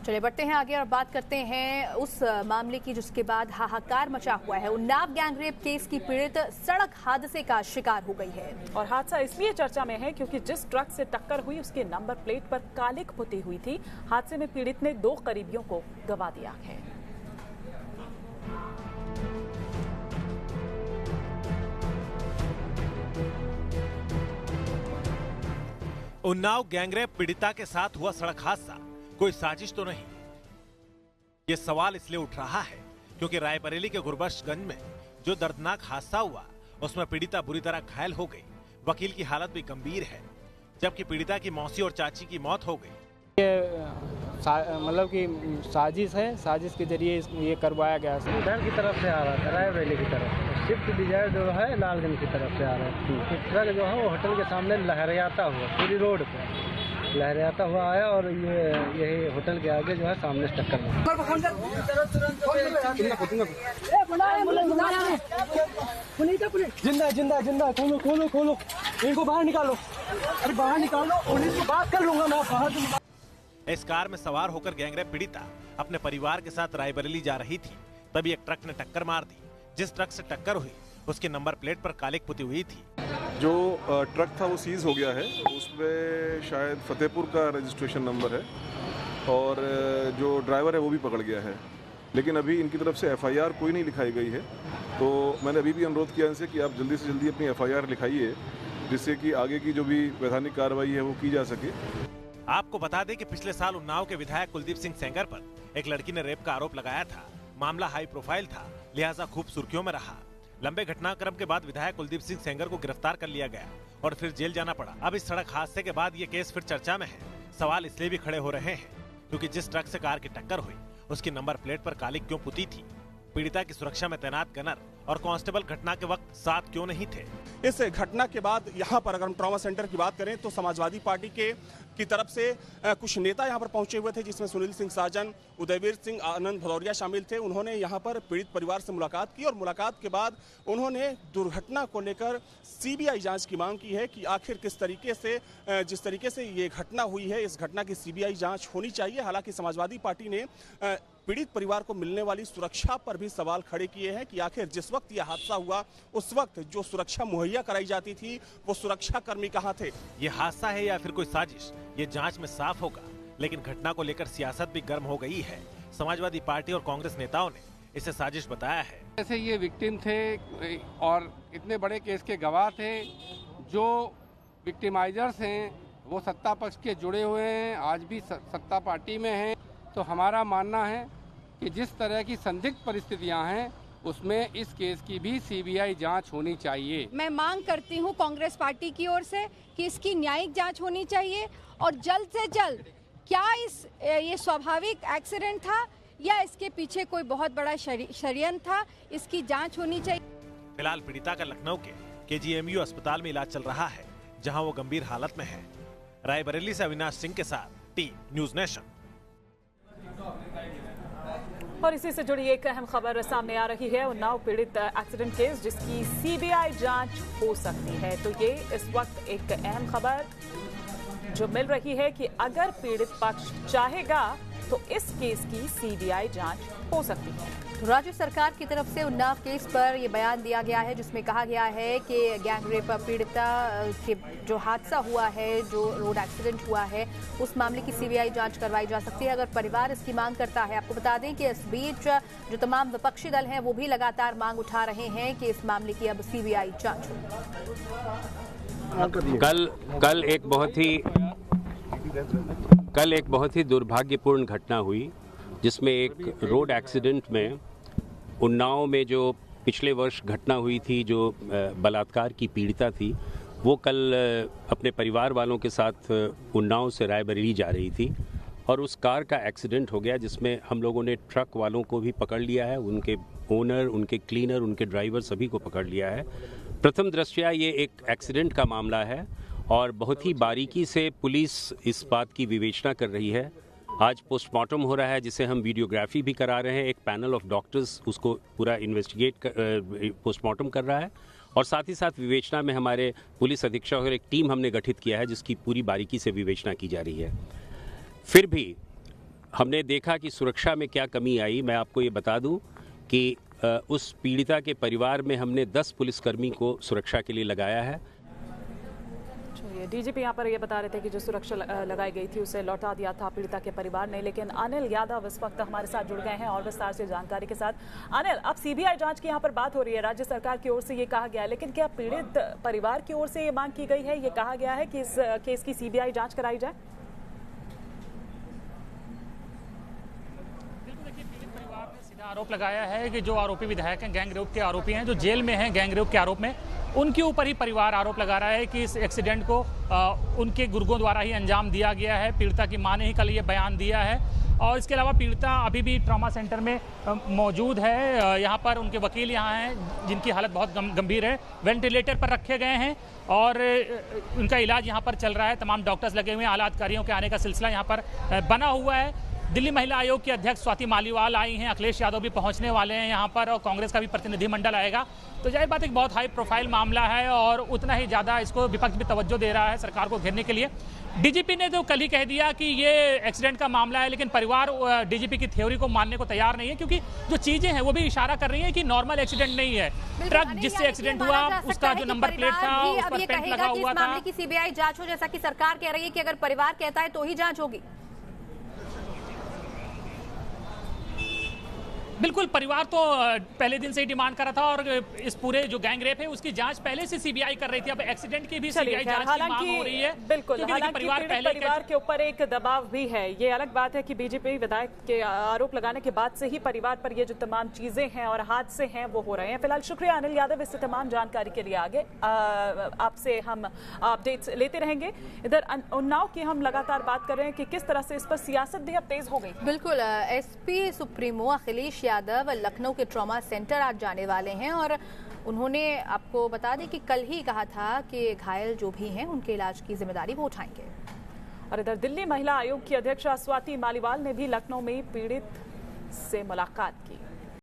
चलिए बढ़ते हैं आगे और बात करते हैं उस मामले की जिसके बाद हाहाकार मचा हुआ है। उन्नाव गैंगरेप केस की पीड़ित सड़क हादसे का शिकार हो गई है और हादसा इसलिए चर्चा में है क्योंकि जिस ट्रक से टक्कर हुई उसके नंबर प्लेट पर कालिख पुती हुई थी। हादसे में पीड़ित ने 2 करीबियों को गंवा दिया है। उन्नाव गैंगरेप पीड़िता के साथ हुआ सड़क हादसा कोई साजिश तो नहीं? ये सवाल इसलिए उठ रहा है क्योंकि रायबरेली के गुरबख्शगंज में जो दर्दनाक हादसा हुआ उसमें पीड़िता बुरी तरह घायल हो गई। वकील की हालत भी गंभीर है, जबकि पीड़िता की मौसी और चाची की मौत हो गई। ये मतलब कि साजिश है, साजिश के जरिए ये करवाया गया। इधर की तरफ से आ रहा था, रायबरेली की तरफ। स्विफ्ट डिजायर जो है लालगंज की तरफ से आ रहा है। ट्रक जो है वो होटल के सामने लहराता हुआ पूरी रोड पे लहराता हुआ आया और यही होटल के आगे जो है सामने से टक्कर मारा। जिंदा जिंदा जिंदा खोलो खोलो खोलो, इनको बाहर निकालो, अरे बाहर निकालो और इसको बात कर लूंगा मैं बाहर। इस कार में सवार होकर गैंगरेप पीड़िता अपने परिवार के साथ रायबरेली जा रही थी, तभी एक ट्रक ने टक्कर मार दी। जिस ट्रक से टक्कर हुई उसके नंबर प्लेट पर कालिख पुती हुई थी। जो ट्रक था वो सीज हो गया है, उसमें शायद फतेहपुर का रजिस्ट्रेशन नंबर है और जो ड्राइवर है वो भी पकड़ गया है, लेकिन अभी इनकी तरफ से एफआईआर कोई नहीं लिखाई गई है। तो मैंने अभी भी अनुरोध किया इनसे कि आप जल्दी से जल्दी अपनी एफआईआर लिखाइए, जिससे कि आगे की जो भी वैधानिक कार्रवाई है वो की जा सके। आपको बता दें कि पिछले साल उन्नाव के विधायक कुलदीप सिंह सेंगर पर एक लड़की ने रेप का आरोप लगाया था। मामला हाई प्रोफाइल था, लिहाजा खूब सुर्खियों में रहा। लंबे घटनाक्रम के बाद विधायक कुलदीप सिंह सेंगर को गिरफ्तार कर लिया गया और फिर जेल जाना पड़ा। अब इस सड़क हादसे के बाद ये केस फिर चर्चा में है। सवाल इसलिए भी खड़े हो रहे हैं क्योंकि जिस ट्रक से कार की टक्कर हुई उसकी नंबर प्लेट पर कालिख क्यों पुती थी? पीड़िता की सुरक्षा में तैनात गनर और कांस्टेबल घटना के वक्त साथ क्यों नहीं थे? इस घटना के बाद यहाँ पर अगर हम ट्रॉमा सेंटर की बात करें तो समाजवादी पार्टी की तरफ से कुछ नेता यहाँ पर पहुंचे हुए थे, जिसमें सुनील सिंह साजन, उदयवीर सिंह, आनंद भदौरिया शामिल थे। उन्होंने यहाँ पर पीड़ित परिवार से मुलाकात की और मुलाकात के बाद उन्होंने दुर्घटना को लेकर सीबीआई जांच की मांग की है कि आखिर किस तरीके से जिस तरीके से ये घटना हुई है, इस घटना की सीबीआई जांच होनी चाहिए। हालांकि समाजवादी पार्टी ने पीड़ित परिवार को मिलने वाली सुरक्षा पर भी सवाल खड़े किए हैं कि आखिर जिस वक्त यह हादसा हुआ उस वक्त जो सुरक्षा मुहैया कराई जाती थी वो सुरक्षा कर्मी कहां थे? ये हादसा है या फिर कोई साजिश, ये जांच में साफ होगा। लेकिन घटना को लेकर सियासत भी गर्म हो गई है। समाजवादी पार्टी और कांग्रेस नेताओं ने इसे साजिश बताया है। जैसे ये विक्टिम थे और इतने बड़े केस के गवाह थे, जो विक्टिमाइजर्स हैं वो सत्ता पक्ष के जुड़े हुए हैं, आज भी सत्ता पार्टी में हैं। तो हमारा मानना है कि जिस तरह की संदिग्ध परिस्थितियां हैं उसमें इस केस की भी सीबीआई जांच होनी चाहिए। मैं मांग करती हूं कांग्रेस पार्टी की ओर से कि इसकी न्यायिक जांच होनी चाहिए और जल्द से जल्द क्या ये स्वाभाविक एक्सीडेंट था या इसके पीछे कोई बहुत बड़ा षड्यंत्र था, इसकी जांच होनी चाहिए। फिलहाल पीड़िता का लखनऊ के केजीएमयू अस्पताल में इलाज चल रहा है, जहां वो गंभीर हालत में है। रायबरेली से अविनाश सिंह के साथ टीम न्यूज नेशन। और इसी से जुड़ी एक अहम खबर सामने आ रही है। उन्नाव पीड़ित एक्सीडेंट केस जिसकी सीबीआई जांच हो सकती है। तो ये इस वक्त एक अहम खबर जो मिल रही है कि अगर पीड़ित पक्ष चाहेगा तो इस केस की सीबीआई जांच हो सकती है। तो राज्य सरकार की तरफ से उन्नाव केस पर यह बयान दिया गया है, जिसमें कहा गया है कि गैंगरेप पीड़िता के जो हादसा हुआ है, जो रोड एक्सीडेंट हुआ है, उस मामले की सीबीआई जांच करवाई जा सकती है अगर परिवार इसकी मांग करता है। आपको बता दें कि इस बीच जो तमाम विपक्षी दल हैं वो भी लगातार मांग उठा रहे हैं कि इस मामले की अब सीबीआई जांच हो। कल एक बहुत ही दुर्भाग्यपूर्ण घटना हुई, जिसमें एक रोड एक्सीडेंट में उन्नाव में जो पिछले वर्ष घटना हुई थी, जो बलात्कार की पीड़िता थी, वो कल अपने परिवार वालों के साथ उन्नाव से रायबरेली जा रही थी और उस कार का एक्सीडेंट हो गया, जिसमें हम लोगों ने ट्रक वालों को भी पकड़ लिया है, उनके ओनर, उनके क्लीनर, उनके ड्राइवर सभी को पकड़ लिया है। प्रथम दृष्टया ये एक एक्सीडेंट का मामला है और बहुत ही बारीकी से पुलिस इस बात की विवेचना कर रही है। आज पोस्टमार्टम हो रहा है, जिसे हम वीडियोग्राफी भी करा रहे हैं। एक पैनल ऑफ डॉक्टर्स उसको पूरा इन्वेस्टिगेट पोस्टमार्टम कर रहा है और साथ ही साथ विवेचना में हमारे पुलिस अधीक्षक और एक टीम हमने गठित किया है, जिसकी पूरी बारीकी से विवेचना की जा रही है। फिर भी हमने देखा कि सुरक्षा में क्या कमी आई। मैं आपको ये बता दूं कि उस पीड़िता के परिवार में हमने 10 पुलिसकर्मी को सुरक्षा के लिए लगाया है। डीजीपी यहाँ पर ये बता रहे थे कि जो सुरक्षा लगाई गई थी उसे लौटा दिया था पीड़िता के परिवार ने। लेकिन अनिल यादव इस वक्त हमारे साथ जुड़ गए हैं और विस्तार से जानकारी के साथ। अनिल, अब सीबीआई जांच की यहाँ पर बात हो रही है, राज्य सरकार की ओर से ये कहा गया है, लेकिन क्या पीड़ित परिवार की ओर से ये मांग की गई है, ये कहा गया है कि इस केस की सीबीआई जांच कराई जाए? आरोप लगाया है कि जो आरोपी विधायक हैं, गैंगरेप के आरोपी हैं, जो जेल में हैं गैंगरेप के आरोप में, उनके ऊपर ही परिवार आरोप लगा रहा है कि इस एक्सीडेंट को उनके गुर्गों द्वारा ही अंजाम दिया गया है। पीड़िता की मां ने ही कल ये बयान दिया है और इसके अलावा पीड़िता अभी भी ट्रॉमा सेंटर में मौजूद है। यहाँ पर उनके वकील यहाँ हैं जिनकी हालत बहुत गंभीर है, वेंटिलेटर पर रखे गए हैं और उनका इलाज यहाँ पर चल रहा है। तमाम डॉक्टर्स लगे हुए हैं, आला अधिकारियों के आने का सिलसिला यहाँ पर बना हुआ है। दिल्ली महिला आयोग की अध्यक्ष स्वाति मालीवाल आई हैं, अखिलेश यादव भी पहुंचने वाले हैं यहाँ पर और कांग्रेस का भी प्रतिनिधिमंडल आएगा। तो जाहिर बात एक बहुत हाई प्रोफाइल मामला है और उतना ही ज़्यादा इसको विपक्ष भी तवज्जो दे रहा है सरकार को घेरने के लिए। डीजीपी ने तो कल ही कह दिया कि ये एक्सीडेंट का मामला है, लेकिन परिवार डीजीपी की थ्योरी को मानने को तैयार नहीं है, क्योंकि जो चीजें हैं वो भी इशारा कर रही है कि नॉर्मल एक्सीडेंट नहीं है। ट्रक जिससे एक्सीडेंट हुआ उसका जो नंबर प्लेट था उस पर पेंट लगा हुआ था। मामले की सीबीआई जांच हो, जैसा कि सरकार कह रही है कि अगर परिवार कहता है तो ही जांच होगी। बिल्कुल, परिवार तो पहले दिन से ही डिमांड कर रहा था और इस पूरे जो गैंग रेप है उसकी जांच पहले से सीबीआई कर रही थी। अब एक्सीडेंट की भी सीबीआई जांच की मांग हो रही है। बिल्कुल, परिवार के ऊपर एक दबाव भी है। ये अलग बात है कि बीजेपी विधायक के आरोप लगाने के बाद से ही परिवार पर ये जो तमाम चीजें हैं और हादसे हैं वो हो रहे हैं। फिलहाल शुक्रिया अनिल यादव इससे तमाम जानकारी के लिए। आगे आपसे हम अपडेट्स लेते रहेंगे। इधर उन्नाव की हम लगातार बात कर रहे हैं कि किस तरह से इस पर सियासत भी अब तेज हो गई। बिल्कुल, एसपी सुप्रीमो अखिलेश यादव लखनऊ के ट्रॉमा सेंटर आज जाने वाले हैं और उन्होंने आपको बता दें कि कल ही कहा था कि घायल जो भी हैं उनके इलाज की जिम्मेदारी वो उठाएंगे। और इधर दिल्ली महिला आयोग की अध्यक्ष स्वाति मालीवाल ने भी लखनऊ में पीड़ित से मुलाकात की।